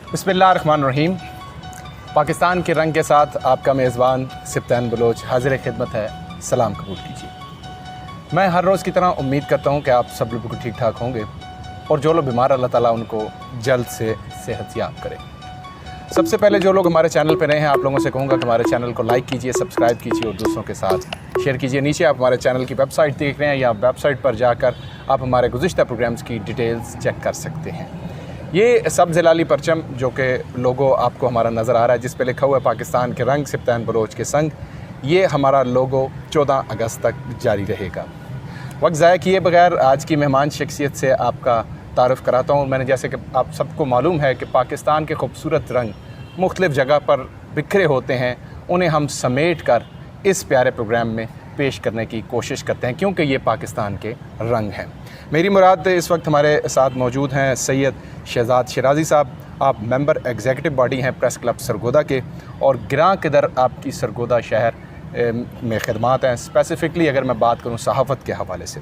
बिस्मिल्लाहिर्रहमानिर्रहीम। पाकिस्तान के रंग के साथ आपका मेज़बान सिप्तान बलोच हाजिर खिदमत है। सलाम कबूल कीजिए। मैं हर रोज़ की तरह उम्मीद करता हूँ कि आप सब लोग ठीक ठाक होंगे और जो लोग बीमार अल्लाह ताला उनको जल्द से सेहतयाब करे। सबसे पहले जो लोग हमारे चैनल पर नए हैं, आप लोगों से कहूँगा कि हमारे चैनल को लाइक कीजिए, सब्सक्राइब कीजिए और दूसरों के साथ शेयर कीजिए। नीचे आप हमारे चैनल की वेबसाइट देख रहे हैं या वेबसाइट पर जाकर आप हमारे गुज़िश्ता प्रोग्राम्स की डिटेल्स चेक कर सकते हैं। ये सब्ज़ लाली परचम जो कि लोगो आपको हमारा नज़र आ रहा है, जिस पे लिखा हुआ है पाकिस्तान के रंग सिप्तान बलोच के संग, ये हमारा लोगो 14 अगस्त तक जारी रहेगा। वक्त ज़ाया किए बगैर आज की मेहमान शख्सियत से आपका तारुफ़ कराता हूँ। मैंने जैसे कि आप सबको मालूम है कि पाकिस्तान के खूबसूरत रंग मुख्तलिफ़ जगह पर बिखरे होते हैं, उन्हें हम समेट कर इस प्यारे प्रोग्राम में पेश करने की कोशिश करते हैं क्योंकि ये पाकिस्तान के रंग हैं। मेरी मुराद इस वक्त हमारे साथ मौजूद हैं सैयद शहजाद शिराज़ी साहब। आप मेंबर एग्जीक्यूटिव बॉडी हैं प्रेस क्लब सरगोदा के और गिरां किदर आपकी सरगोदा शहर में खिदमात हैं। स्पेसिफ़िकली अगर मैं बात करूँ सहाफ़त के हवाले से,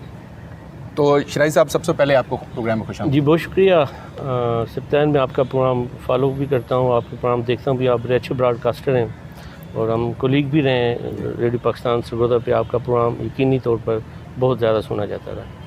तो शिराज़ी साहब सबसे पहले आपको प्रोग्राम में खुशामदीद। जी बहुत शुक्रिया सिप्तान। में आपका प्रोग्राम फॉलो भी करता हूँ, आपके प्रोग्राम देखता हूँ भी। आप बड़े अच्छे ब्रॉडकास्टर हैं और हम कोलीग भी रहे हैं रेडियो पाकिस्तान सरगोदा पे। आपका प्रोग्राम यकीनी तौर पर बहुत ज़्यादा सुना जाता रहा।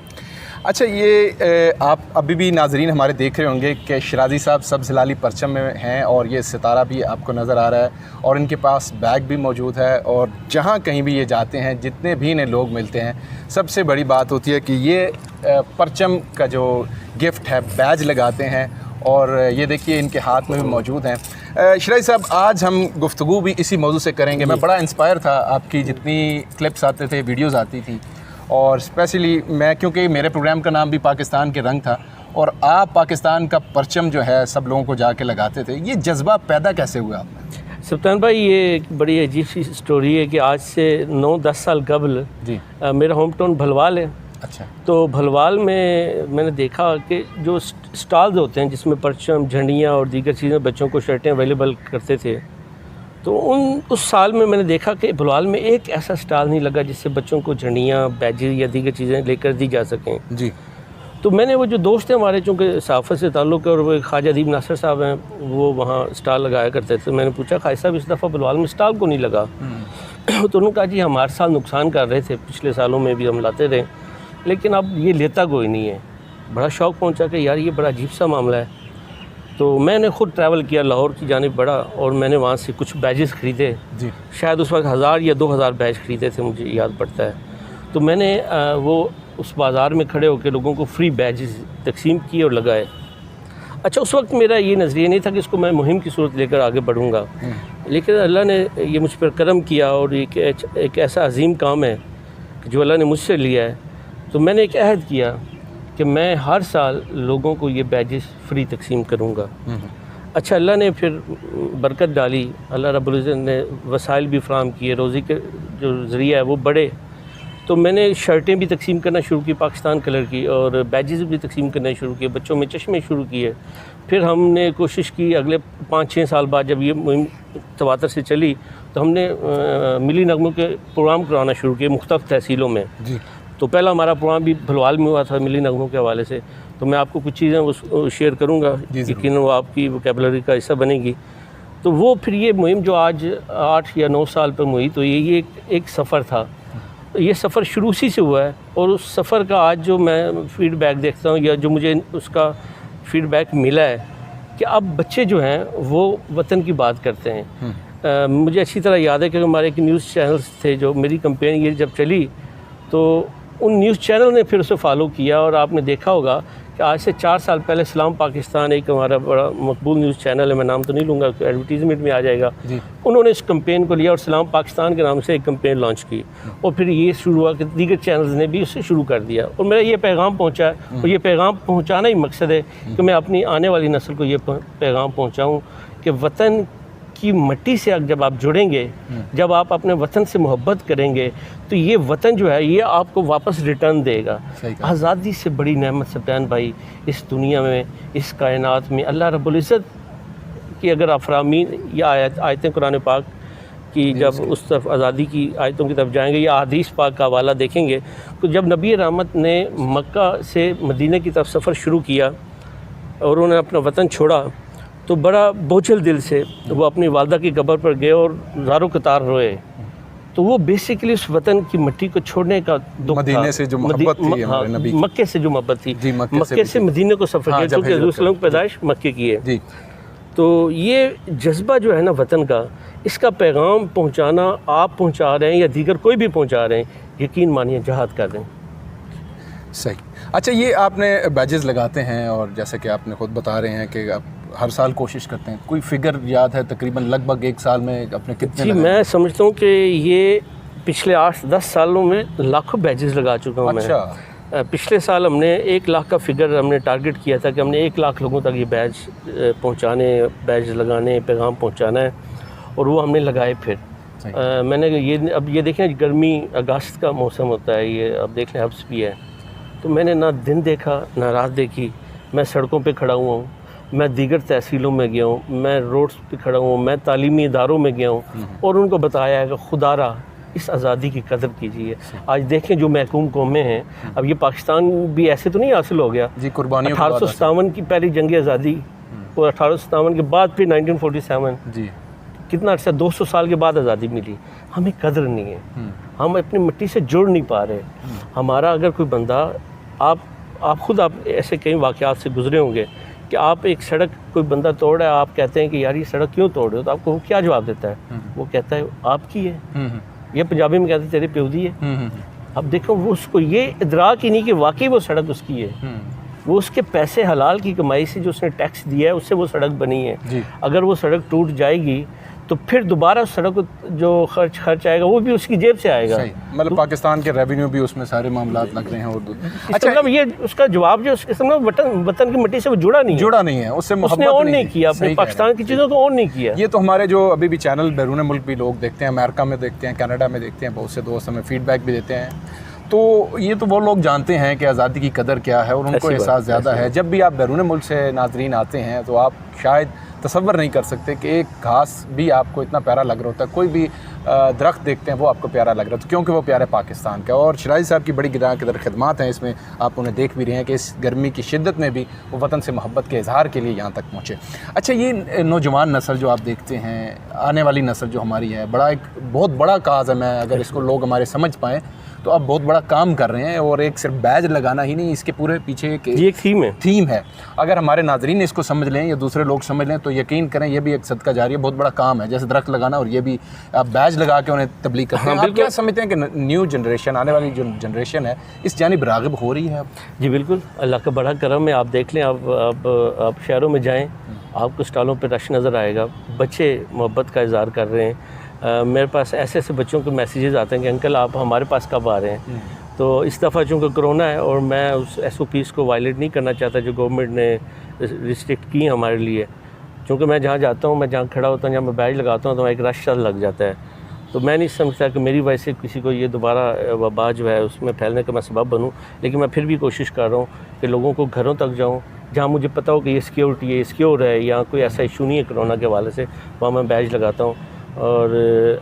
अच्छा, ये आप अभी भी नाजरीन हमारे देख रहे होंगे कि शिराज़ी साहब सब्ज़ लाली परचम में हैं और ये सितारा भी आपको नज़र आ रहा है और इनके पास बैग भी मौजूद है और जहाँ कहीं भी ये जाते हैं, जितने भी इन्हें लोग मिलते हैं, सबसे बड़ी बात होती है कि ये परचम का जो गिफ्ट है बैज लगाते हैं और ये देखिए इनके हाथ में भी मौजूद हैं। शिराज़ी साहब, आज हम गुफ्तगू भी इसी मौजू से करेंगे। मैं बड़ा इंस्पायर था, आपकी जितनी क्लिप्स आते थे, वीडियोज़ आती थी, और स्पेशली मैं क्योंकि मेरे प्रोग्राम का नाम भी पाकिस्तान के रंग था और आप पाकिस्तान का परचम जो है सब लोगों को जाके लगाते थे, ये जज्बा पैदा कैसे हुआ आप में? सुल्तान भाई, ये एक बड़ी अजीब सी स्टोरी है कि आज से 9-10 साल कबल जी मेरा होम टाउन भलवाल है। अच्छा। तो भलवाल में मैंने देखा कि जो स्टॉल्स होते हैं जिसमें परचम, झंडियाँ और दीगर चीज़ें, बच्चों को शर्टें अवेलेबल करते थे, तो उस साल में मैंने देखा कि भलवाल में एक ऐसा स्टॉल नहीं लगा जिससे बच्चों को झंडियाँ, बैजेस या दीगर चीज़ें लेकर दी जा सकें जी। तो मैंने वो जो दोस्त हैं हमारे, चूँकि सहाफ़त से ताल्लुक़ है और वो ख्वाजा अदीब नासिर साहब हैं, वो वहाँ स्टॉल लगाया करते थे। मैंने पूछा ख्वाजा साहब इस दफ़ा भलवाल में स्टॉल को नहीं लगा? तो उन्होंने कहा जी हमारे साल नुकसान कर रहे थे, पिछले सालों में भी हम लाते रहे, लेकिन अब ये लेता कोई नहीं है। बड़ा शौक़ पहुँचा कि यार ये बड़ा अजीब सा मामला है। तो मैंने ख़ुद ट्रैवल किया लाहौर की जानिब बढ़ा और मैंने वहाँ से कुछ बैजेस ख़रीदे जी। शायद उस वक्त 1000 या 2000 बैज ख़रीदे थे, मुझे याद पड़ता है। तो मैंने वो उस बाज़ार में खड़े होकर लोगों को फ्री बैजेस तकसीम किए और लगाए। अच्छा, उस वक्त मेरा ये नज़रिया नहीं था कि इसको मैं मुहिम की सूरत लेकर आगे बढ़ूँगा, लेकिन अल्लाह ने ये मुझ पर करम किया और एक ऐसा अजीम काम है कि जो अल्लाह ने मुझसे लिया है। तो मैंने एक अहद किया कि मैं हर साल लोगों को ये बैजेस फ्री तकसीम करूँगा। अच्छा, अल्लाह ने फिर बरकत डाली, अल्लाह रब्बुल इज़्ज़त ने वसाइल भी फ़राहम किए, रोज़ी के जो ज़रिया है वो बढ़े। तो मैंने शर्टें भी तकसीम करना शुरू की पाकिस्तान कलर की और बैजेस भी तकसीम करना शुरू किए, बच्चों में चश्मे शुरू किए। फिर हमने कोशिश की अगले 5-6 साल बाद जब ये मुहिम तवातर से चली तो हमने मिली नगमों के प्रोग्राम कराना शुरू किए मुख्तलिफ़ तहसीलों में जी। तो पहला हमारा प्रोग्राम भी भलवाल में हुआ था मिली नगमों के हवाले से। तो मैं आपको कुछ चीज़ें वो शेयर करूँगा, यकीन वो आपकी वोकैबुलरी का हिस्सा बनेगी। तो वो फिर ये मुहिम जो आज 8 या 9 साल पर हुई, तो ये एक सफ़र था। ये सफ़र शुरू सी से हुआ है और उस सफ़र का आज जो मैं फ़ीडबैक देखता हूँ या जो मुझे उसका फ़ीडबैक मिला है कि अब बच्चे जो हैं वो वतन की बात करते हैं। मुझे अच्छी तरह याद है कि हमारे एक न्यूज़ चैनल्स थे, जो मेरी कंपेन ये जब चली तो उन न्यूज़ चैनल ने फिर उसे फॉलो किया और आपने देखा होगा कि आज से 4 साल पहले सलाम पाकिस्तान एक हमारा बड़ा मकबूल न्यूज़ चैनल है, मैं नाम तो नहीं लूँगा, एडवर्टीज़मेंट में आ जाएगा, उन्होंने इस कैंपेन को लिया और सलाम पाकिस्तान के नाम से एक कैंपेन लॉन्च की और फिर ये शुरू हुआ कि दीगर चैनल्स ने भी उससे शुरू कर दिया और मेरा ये पैगाम पहुँचा है। और ये पैगाम पहुँचाना ही मकसद है कि मैं अपनी आने वाली नस्ल को ये पैगाम पहुँचाऊँ कि वतन की मिट्टी से जब आप जुड़ेंगे, जब आप अपने वतन से मोहब्बत करेंगे, तो ये वतन जो है ये आपको वापस रिटर्न देगा। आज़ादी से बड़ी नेमत सप्तान भाई इस दुनिया में, इस कायनात में अल्लाह रब्बुल इज़्ज़त की अगर आप फरामीन या आयतें कुरान पाक की जब उस तरफ आज़ादी की आयतों की तरफ जाएंगे या हदीस पाक का हवाला देखेंगे, तो जब नबी रहमत ने मक्का से मदीने की तरफ सफ़र शुरू किया और उन्होंने अपना वतन छोड़ा, तो बड़ा बोझल दिल से वो अपनी वालदा की कब्र पर गए और ज़ारों कतार रोए। तो वो बेसिकली उस वतन की मिट्टी को छोड़ने का दुख था। मदीने से जो मोहब्बत थी हमारे नबी की। मक्के से जो मोहब्बत थी, जी, मक्के से मदीने को सफ़र किया, क्योंकि हज़रत सल्लल्लाहु अलैहि वसल्लम की पैदाइश मक्के की है। जी। तो ये जज्बा जो है ना वतन का, इसका पैगाम पहुंचाना, आप पहुंचा रहे हैं या दीगर कोई भी पहुंचा रहे हैं, यकीन मानिए जहाद कर दें। सही। अच्छा, ये आपने बैजेस लगाते हैं और जैसे कि आपने खुद बता रहे हैं कि आप हर साल कोशिश करते हैं, कोई फिगर याद है तकरीबन लगभग एक साल में अपने कितने? जी, मैं समझता हूँ कि ये पिछले 8-10 सालों में लाखों बैजेस लगा चुका हूँ। अच्छा। पिछले साल हमने 1 लाख का फिगर हमने टारगेट किया था कि हमने 1 लाख लोगों तक ये बैज पहुँचाने, बैज लगाने, पैगाम पहुँचाना है, और वो हमने लगाए। फिर मैंने ये अब ये देखें, गर्मी अगस्त का मौसम होता है, ये अब देख लें हब्स भी है, तो मैंने ना दिन देखा ना रात देखी। मैं सड़कों पे खड़ा हुआ हूँ, मैं दीगर तहसीलों में गया हूँ, मैं रोड्स पे खड़ा हूँ, मैं तालीमी इदारों में गया हूँ और उनको बताया है कि खुदारा इस आज़ादी की कदर कीजिए। आज देखें जो महकूम कौमें हैं, अब ये पाकिस्तान भी ऐसे तो नहीं हासिल हो गया जी, कुर्बानियों 1857 की पहली जंग आज़ादी और 1857 के बाद फिर 1947 जी, कितना अर्सा 200 साल के बाद आज़ादी मिली। हमें कदर नहीं है, हम अपनी मिट्टी से जुड़ नहीं पा रहे। हमारा अगर कोई बंदा, आप खुद आप ऐसे कई वाक़यात से गुजरे होंगे कि आप एक सड़क कोई बंदा तोड़ रहा है, आप कहते हैं कि यार ये सड़क क्यों तोड़ रहे हो, तो आपको वो क्या जवाब देता है? वो कहता है आपकी है, ये पंजाबी में कहते हैं तेरे प्योदी है। अब देखो, वो उसको ये इदराक ही नहीं कि वाकई वो सड़क उसकी है, वो उसके पैसे हलाल की कमाई से जो उसने टैक्स दिया है उससे वो सड़क बनी है। अगर वो सड़क टूट जाएगी तो फिर दोबारा सड़क जो खर्च आएगा वो भी उसकी जेब से आएगा। मतलब पाकिस्तान के रेवेन्यू भी उसमें सारे मामला लग रहे हैं। और अच्छा, मतलब ये उसका जवाब जो उसके समय वतन की मिट्टी से वो जुड़ा नहीं है, उससे उसने ऑन नहीं किया, अपने पाकिस्तान की चीज़ों को ऑन नहीं किया। ये तो हमारे जो अभी भी चैनल बैरून मुल्क भी लोग देखते हैं, अमेरिका में देखते हैं, कनाडा में देखते हैं, बहुत से दोस्त हमें फीडबैक भी देते हैं। तो ये तो वो लोग जानते हैं कि आज़ादी की कदर क्या है और उनको एहसास ज़्यादा है। जब भी आप बैरून मुल्क से नाजरीन आते हैं तो आप शायद तसव्वुर नहीं कर सकते कि एक घास भी आपको इतना प्यारा लग रहा होता है, कोई भी दरख्त देखते हैं वो आपको प्यारा लग रहा है, तो क्योंकि वो प्यारे पाकिस्तान का। और शराजी साहब की बड़ी गिरा कदर खिदमात हैं इसमें, आप उन्हें देख भी रहे हैं कि इस गर्मी की शिद्दत में भी वो वतन से मोहब्बत के इजहार के लिए यहाँ तक पहुँचे। अच्छा, ये नौजवान नस्ल जो आप देखते हैं, आने वाली नस्ल जो हमारी है, एक बहुत बड़ा काज है। मैं अगर इसको लोग हमारे समझ पाएँ तो आप बहुत बड़ा काम कर रहे हैं, और एक सिर्फ बैज लगाना ही नहीं, इसके पूरे पीछे एक थीम है। अगर हमारे नाजरीन इसको समझ लें या दूसरे लोग समझ लें तो यकीन करें ये भी एक सदका जारिया बहुत बड़ा काम है, जैसे दरख्त लगाना, और ये भी आप बैज लगा के उन्हें तबलीग करते हैं। आप क्या समझते हैं कि न्यू जनरेशन, आने वाली जो जनरेशन है, इस जानिब राग़िब हो रही है? जी बिल्कुल, अल्लाह का बड़ा करम है। आप देख लें, आप शहरों में जाएँ, आपको स्टॉलों पर रश नज़र आएगा, बच्चे मोहब्बत का इज़हार कर रहे हैं। मेरे पास ऐसे ऐसे बच्चों के मैसेजेस आते हैं कि अंकल आप हमारे पास कब आ रहे हैं। तो इस दफ़ा चूँकि कोरोना है और मैं उस SOPs को वायलेट नहीं करना चाहता जो गवर्नमेंट ने रिस्ट्रिक्ट की हमारे लिए, क्योंकि मैं जहाँ जाता हूँ, मैं जहाँ खड़ा होता हूँ, जहाँ मैं बैज लगाता हूँ, तो एक रश लग जाता है। तो मैं नहीं समझता कि मेरी वजह से किसी को ये दोबारा वबा जो है उसमें फैलने का मैं सबब बनूँ, लेकिन मैं फिर भी कोशिश कर रहा हूँ कि लोगों को घरों तक जाऊँ जहाँ मुझे पता हो कि ये सिक्योरिटी है, सिक्योर है, या कोई ऐसा इशू नहीं है कोरोना के हवाले से, वहाँ मैं बैज लगाता हूँ। और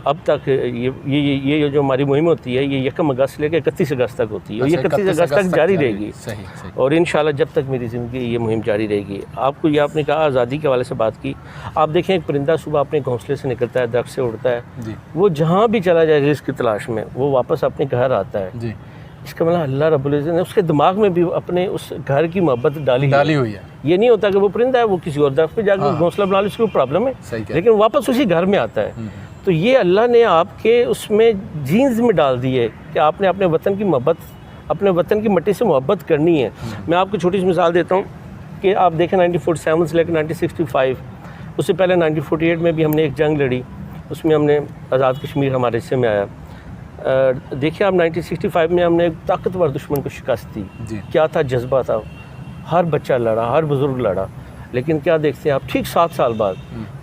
अब तक ये जो हमारी मुहिम होती है ये 1 अगस्त से लेकर 31 अगस्त तक होती है, और ये 31 अगस्त तक जारी रहेगी। सही। और इंशाल्लाह जब तक मेरी ज़िंदगी ये मुहिम जारी रहेगी। आपको ये आपने कहा आज़ादी के हवाले से बात की, आप देखें एक परिंदा सुबह अपने घोंसले से निकलता है, दरख्त से उड़ता है, वो जहाँ भी चला जाए रिज़्क़ की तलाश में, वो वापस अपने घर आता है। इसका मतलब अल्लाह रब्बुल इज़्ज़त ने उसके दिमाग में भी अपने उस घर की मोहब्बत डाली हुई है। ये नहीं होता कि वो परिंदा है वो किसी और दरख्त पे जाकर घोंसला बना लो, उसकी कोई प्रॉब्लम है, लेकिन वापस उसी घर में आता है। तो ये अल्लाह ने आपके उसमें जीन्स में डाल दी है कि आपने अपने वतन की मोहब्बत, अपने वतन की मिट्टी से मोहब्बत करनी है। मैं आपको छोटी सी मिसाल देता हूँ कि आप देखें 1947 से लेकर 1965, उससे पहले 1948 में भी हमने एक जंग लड़ी, उसमें हमने आज़ाद कश्मीर हमारे हिस्से में आया। देखिए आप 1965 में हमने एक ताकतवर दुश्मन को शिकस्त दी। क्या था? जज्बा था, हर बच्चा लड़ा, हर बुज़ुर्ग लड़ा, लेकिन क्या देखते हैं आप, ठीक 7 साल बाद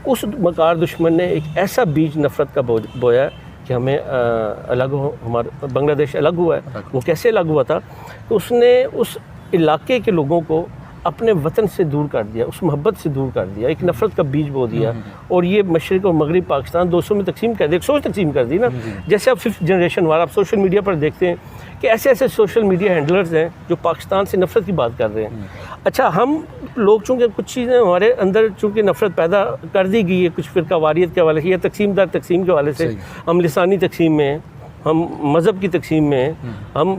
उस मकार दुश्मन ने एक ऐसा बीज नफ़रत का बोया कि हमें अलग हो, हमारा बांग्लादेश अलग हुआ है। वो कैसे अलग हुआ था? तो उसने उस इलाके के लोगों को अपने वतन से दूर कर दिया, उस मोहब्बत से दूर कर दिया, एक नफ़रत का बीज बो दिया और ये मशरिक़ और मगरिब पाकिस्तान 200 में तकसीम कर दिया, एक सोच तकसीम कर दी ना। जैसे आप 5th जनरेशन वाला आप सोशल मीडिया पर देखते हैं कि ऐसे ऐसे सोशल मीडिया हैंडलर्स हैं जो पाकिस्तान से नफ़रत की बात कर रहे हैं। अच्छा, हम लोग चूँकि कुछ चीज़ें हमारे अंदर चूँकि नफ़रत पैदा कर दी गई है कुछ फ़िरका वारियत के हवाले से या तकसीम दर तकसीम के हवाले से, हम लिसानी तकसीम में हैं, हम मज़हब की तकसीम में हैं, हम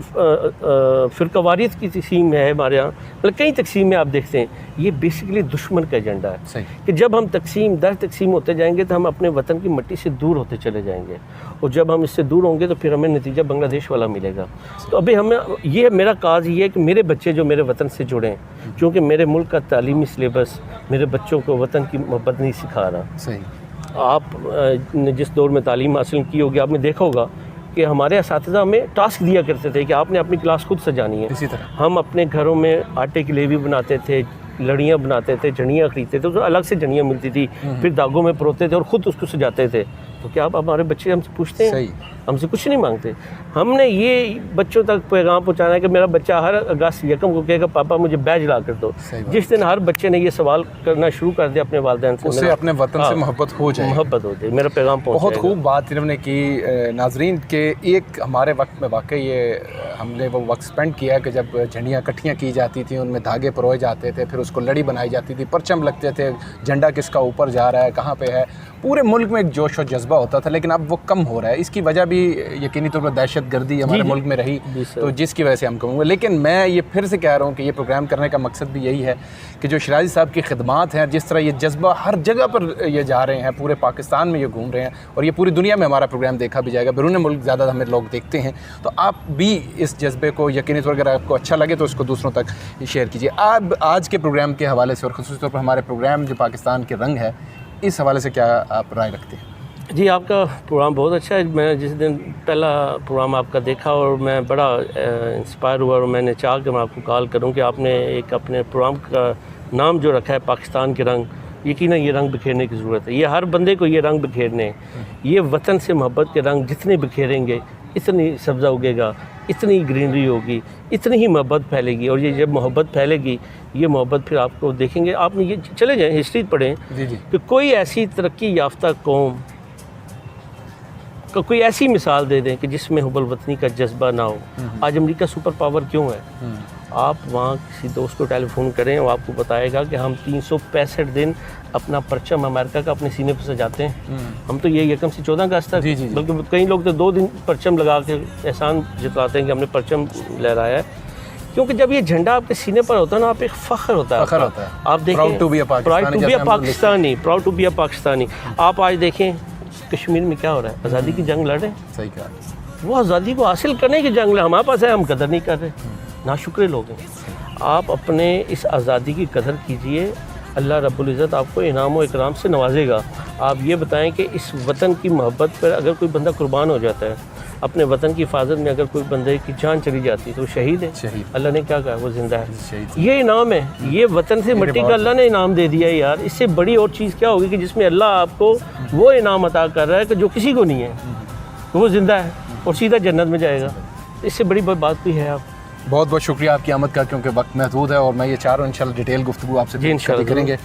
फ़िरकावारियत की तकसीम में है हमारे यहाँ, मतलब कई तकसीम में आप देखते हैं। ये बेसिकली दुश्मन का एजेंडा है कि जब हम तकसीम दर तकसीम होते जाएंगे तो हम अपने वतन की मिट्टी से दूर होते चले जाएंगे और जब हम इससे दूर होंगे तो फिर हमें नतीजा बांग्लादेश वाला मिलेगा। तो अभी हमें ये मेरा काज ये है कि मेरे बच्चे जो मेरे वतन से जुड़े हैं, क्योंकि मेरे मुल्क का तालीमी सिलेबस मेरे बच्चों को वतन की मोहब्बत नहीं सिखा रहा। आप ने जिस दौर में तालीम हासिल की होगी आपने देखा होगा कि हमारे असातिज़ा हमें टास्क दिया करते थे कि आपने अपनी क्लास खुद सजानी है। इसी तरह हम अपने घरों में आटे की लेवी बनाते थे, लड़ियाँ बनाते थे, जड़ियाँ खरीदते थे, तो अलग से जड़ियाँ मिलती थी, फिर धागों में परोते थे और ख़ुद उसको सजाते थे। तो क्या आप हमारे बच्चे हमसे पूछते हैं? हमसे कुछ नहीं मांगते। हमने ये बच्चों तक पैगाम पहुँचाना है कि मेरा बच्चा हर अगस्त यकम को कहेगा पापा मुझे बैज ला कर दो। जिस दिन हर बच्चे ने ये सवाल करना शुरू कर दिया अपने वालिदैन से, उससे अपने वतन से मोहब्बत हो जाए, मेरा पैगाम पहुँच। बहुत खूब बात इन्होंने की नाजरीन के। एक हमारे वक्त में वाकई ये हमने वो वक्त स्पेंड किया कि जब झंडियाँ इकट्ठियाँ की जाती थी, उनमें धागे परोए जाते थे, फिर उसको लड़ी बनाई जाती थी, परचम लगते थे, झंडा किसका ऊपर जा रहा है, कहाँ पे है, पूरे मुल्क में एक जोश और जज्बा होता था। लेकिन अब वो कम हो रहा है। इसकी वजह भी यकीनी तौर पर दहशत गर्दी हमारे मुल्क में रही, तो जिसकी वजह से हम कहूँगे। लेकिन मैं ये फिर से कह रहा हूँ कि ये प्रोग्राम करने का मकसद भी यही है कि जो शराजी साहब की खिदमात हैं, जिस तरह ये जज्बा हर जगह पर ये जा रहे हैं, पूरे पाकिस्तान में ये घूम रहे हैं और ये पूरी दुनिया में हमारा प्रोग्राम देखा भी जाएगा, बैरून मुल्क ज़्यादा हमें लोग देखते हैं। तो आप भी इस जज्बे को यकीनी तौर पर अगर आपको अच्छा लगे तो उसको दूसरों तक शेयर कीजिए। आप आज के प्रोग्राम के हवाले से और ख़ुसूस तौर पर हमारे प्रोग्राम जो पाकिस्तान के रंग है, इस हवाले से क्या आप राय रखते हैं? जी, आपका प्रोग्राम बहुत अच्छा है। मैं जिस दिन पहला प्रोग्राम आपका देखा और मैं बड़ा इंस्पायर हुआ और मैंने चाहा कि मैं आपको कॉल करूं कि आपने एक अपने प्रोग्राम का नाम जो रखा है पाकिस्तान के रंग, यकीनन ये रंग बिखेरने की ज़रूरत है। ये हर बंदे को ये रंग बिखेरने हैं। ये वतन से मोहब्बत के रंग जितने बिखेरेंगे इतनी सब्ज़ा उगेगा, इतनी ग्रीनरी होगी, इतनी ही मोहब्बत फैलेगी। और ये जब मोहब्बत फैलेगी, ये मोहब्बत फिर आपको देखेंगे। आपने ये चले जाएँ हिस्ट्री पढ़ें कि कोई ऐसी तरक्की याफ्ता कौम कोई ऐसी मिसाल दे दें कि जिसमें हुब्बुल वतनी का जज्बा ना हो। आज अमेरिका सुपर पावर क्यों है? आप वहाँ किसी दोस्त को टेलीफोन करें, वो आपको बताएगा कि हम 365 दिन अपना परचम अमेरिका का अपने सीने पर सजाते हैं। हम तो ये यकम से 14 अगस्त तक, बल्कि कई लोग तो 2 दिन परचम लगा के एहसान जताते हैं कि हमने परचम लहराया है। क्योंकि जब ये झंडा आपके सीने पर होता है ना, आप एक फ़ख्र होता है। आप देखें, proud to be a Pakistani. आप आज देखें कश्मीर में क्या हो रहा है, आज़ादी की जंग लड़ रहे हैं। सही कहा। वो आज़ादी को हासिल करने की जंग हमारे पास है, हम कदर नहीं कर रहे, नाशुक्रे लोग हैं। आप अपने इस आज़ादी की कदर कीजिए, अल्लाह रब्बुल इज़्ज़त आपको इनाम व इकराम से नवाजेगा। आप ये बताएं कि इस वतन की मोहब्बत पर अगर कोई बंदा कुर्बान हो जाता है, अपने वतन की हिफाजत में अगर कोई बंदे की जान चली जाती है तो शहीद है। अल्लाह ने क्या कहा? वो ज़िंदा है। ये इनाम है, ये वतन से मिट्टी का अल्लाह ने इनाम दे दिया है यार। इससे बड़ी और चीज़ क्या होगी कि जिसमें अल्लाह आपको वो इनाम अता कर रहा है कि जो किसी को नहीं है, वो ज़िंदा है और सीधा जन्नत में जाएगा। इससे बड़ी बात कोई है? आप बहुत बहुत शुक्रिया आपकी आमद का, क्योंकि वक्त महदूद है और मैं ये चाह रहा हूँ इंशाल्लाह डिटेल गुफ्तगू आपसे इंशाल्लाह करेंगे।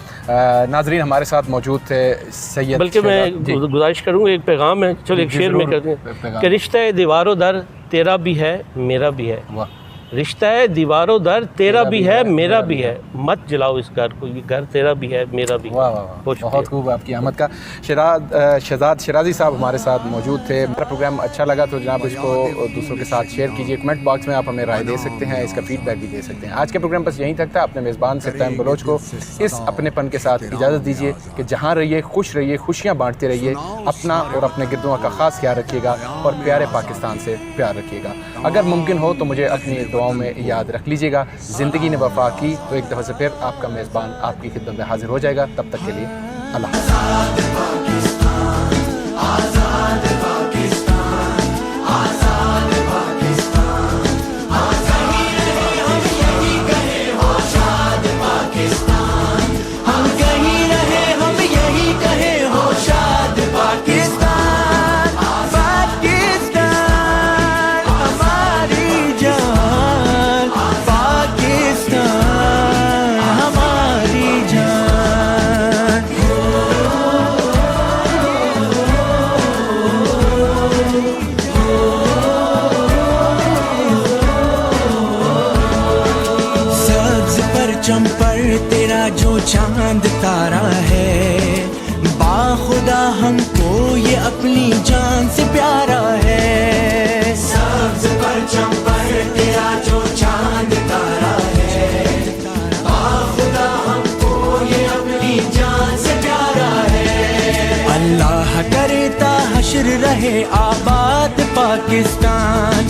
नाजरीन हमारे साथ मौजूद थे सैयद, बल्कि मैं गुजारिश करूँगा, एक पैगाम है, चलो एक शेर में करते हैं कि रिश्ता दीवारों दर तेरा भी है मेरा भी है। वाह। रिश्ता है दीवारों दर तेरा भी है मेरा भी है, मत जलाओ इस घर को, ये घर तेरा भी है मेरा भी है। वाह वाह वाह, बहुत खूब आपकी आमद का। शहजाद शराजी साहब हमारे साथ मौजूद थे। मेरा प्रोग्राम अच्छा लगा तो जनाब इसको दूसरों के साथ शेयर कीजिए। कमेंट बॉक्स में आप हमें राय दे सकते हैं, इसका फीडबैक भी दे सकते हैं। आज का प्रोग्राम बस यहीं तक था। अपने मेज़बान सिप्तान बलोच को इस अपनेपन के साथ इजाज़त दीजिए कि जहाँ रहिए खुश रहिए, खुशियाँ बाँटते रहिए, अपना और अपने गिरदुआ का ख़ास ख्याल रखिएगा और प्यारे पाकिस्तान से प्यार रखिएगा। अगर मुमकिन हो तो मुझे अपनी दुआओं में याद रख लीजिएगा। ज़िंदगी ने वफ़ा की तो एक दफ़ा से फिर आपका मेज़बान आपकी खिदमत में हाजिर हो जाएगा। तब तक के लिए अल्लाह। हमको ये अपनी जान से प्यारा है। सब्ज परचम पर तेरा जो चांद तारा है, खुदा हमको ये अपनी जान से प्यारा है। अल्लाह करता हश्र रहे आबाद पाकिस्तान,